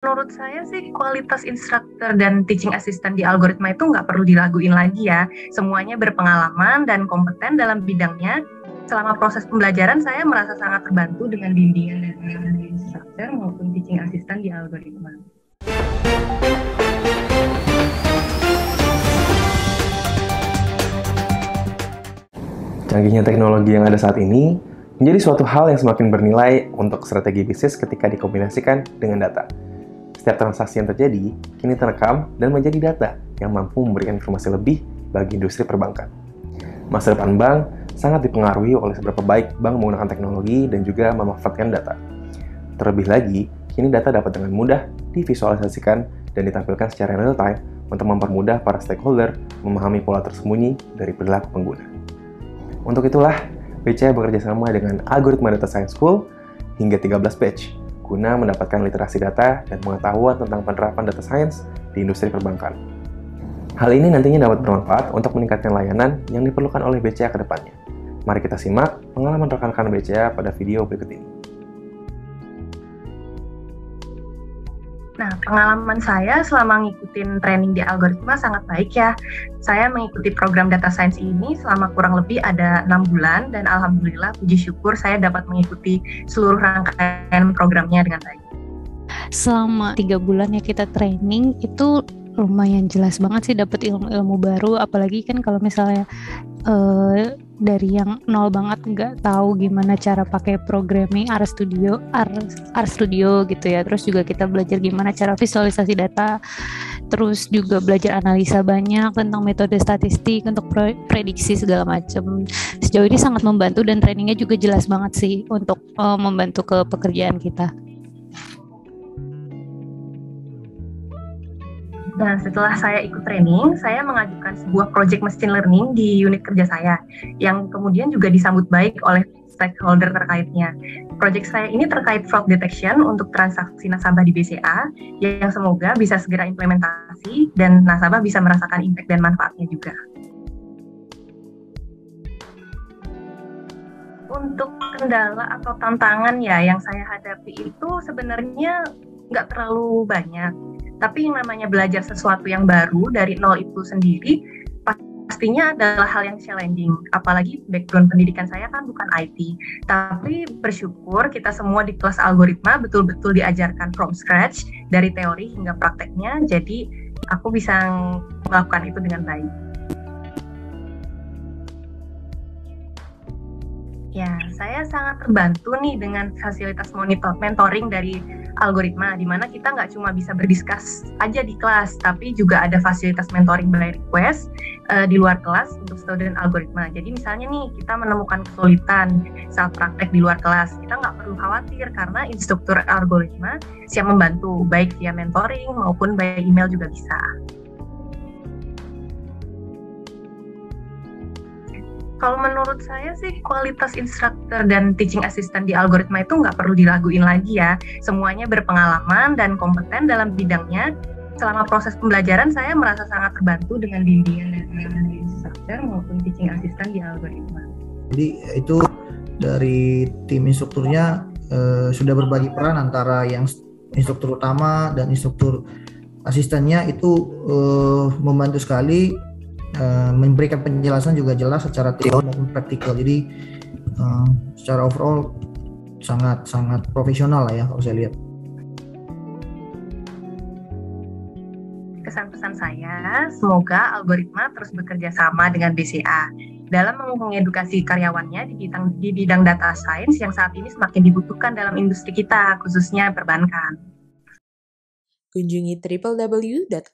Menurut saya sih kualitas instruktur dan teaching assistant di algoritma itu nggak perlu diraguin lagi ya. Semuanya berpengalaman dan kompeten dalam bidangnya. Selama proses pembelajaran saya merasa sangat terbantu dengan bimbingan dan penanganan instruktur maupun teaching assistant di algoritma. Canggihnya teknologi yang ada saat ini menjadi suatu hal yang semakin bernilai untuk strategi bisnis ketika dikombinasikan dengan data. Setiap transaksi yang terjadi kini terekam dan menjadi data yang mampu memberikan informasi lebih bagi industri perbankan. Masa depan bank sangat dipengaruhi oleh seberapa baik bank menggunakan teknologi dan juga memanfaatkan data. Terlebih lagi, kini data dapat dengan mudah divisualisasikan dan ditampilkan secara real time untuk mempermudah para stakeholder memahami pola tersembunyi dari perilaku pengguna. Untuk itulah, BCA bekerja sama dengan Algoritma Data Science School hingga 13 batch guna mendapatkan literasi data dan pengetahuan tentang penerapan data science di industri perbankan. Hal ini nantinya dapat bermanfaat untuk meningkatkan layanan yang diperlukan oleh BCA ke depannya. Mari kita simak pengalaman rekan-rekan BCA pada video berikut ini. Nah, pengalaman saya selama ngikutin training di algoritma sangat baik ya. Saya mengikuti program data science ini selama kurang lebih ada 6 bulan dan alhamdulillah puji syukur saya dapat mengikuti seluruh rangkaian programnya dengan baik. Selama 3 bulan ya kita training itu lumayan jelas banget sih dapat ilmu-ilmu baru, apalagi kan kalau misalnya dari yang nol banget nggak tahu gimana cara pakai programming RStudio gitu ya. Terus juga kita belajar gimana cara visualisasi data, terus juga belajar analisa banyak tentang metode statistik untuk prediksi segala macam. Sejauh ini sangat membantu dan trainingnya juga jelas banget sih untuk membantu ke pekerjaan kita. Nah, setelah saya ikut training, saya mengajukan sebuah project machine learning di unit kerja saya, yang kemudian juga disambut baik oleh stakeholder terkaitnya. Project saya ini terkait fraud detection untuk transaksi nasabah di BCA, yang semoga bisa segera implementasi dan nasabah bisa merasakan impact dan manfaatnya juga. Untuk kendala atau tantangan ya yang saya hadapi itu sebenarnya nggak terlalu banyak. Tapi yang namanya belajar sesuatu yang baru dari nol itu sendiri pastinya adalah hal yang challenging. Apalagi background pendidikan saya kan bukan IT. Tapi bersyukur kita semua di kelas algoritma betul-betul diajarkan from scratch dari teori hingga prakteknya. Jadi aku bisa melakukan itu dengan baik. Ya, saya sangat terbantu nih dengan fasilitas mentoring dari algoritma, di mana kita nggak cuma bisa berdiskus aja di kelas, tapi juga ada fasilitas mentoring by request di luar kelas untuk student algoritma. Jadi misalnya nih, kita menemukan kesulitan saat praktek di luar kelas, kita nggak perlu khawatir karena instruktur algoritma siap membantu, baik via mentoring maupun by email juga bisa. Kalau menurut saya sih kualitas instruktur dan teaching assistant di algoritma itu nggak perlu diraguin lagi ya. Semuanya berpengalaman dan kompeten dalam bidangnya. Selama proses pembelajaran saya merasa sangat terbantu dengan bimbingan dan penanganan instruktur maupun teaching assistant di algoritma. Jadi itu dari tim instrukturnya sudah berbagi peran antara yang instruktur utama dan instruktur asistennya itu membantu sekali. Memberikan penjelasan juga jelas secara teori maupun praktikal. Jadi secara overall sangat profesional lah ya kalau saya lihat. Kesan-pesan saya, semoga algoritma terus bekerja sama dengan BCA dalam mengedukasi karyawannya di bidang data science yang saat ini semakin dibutuhkan dalam industri kita, khususnya perbankan. Kunjungi www.algorit.ma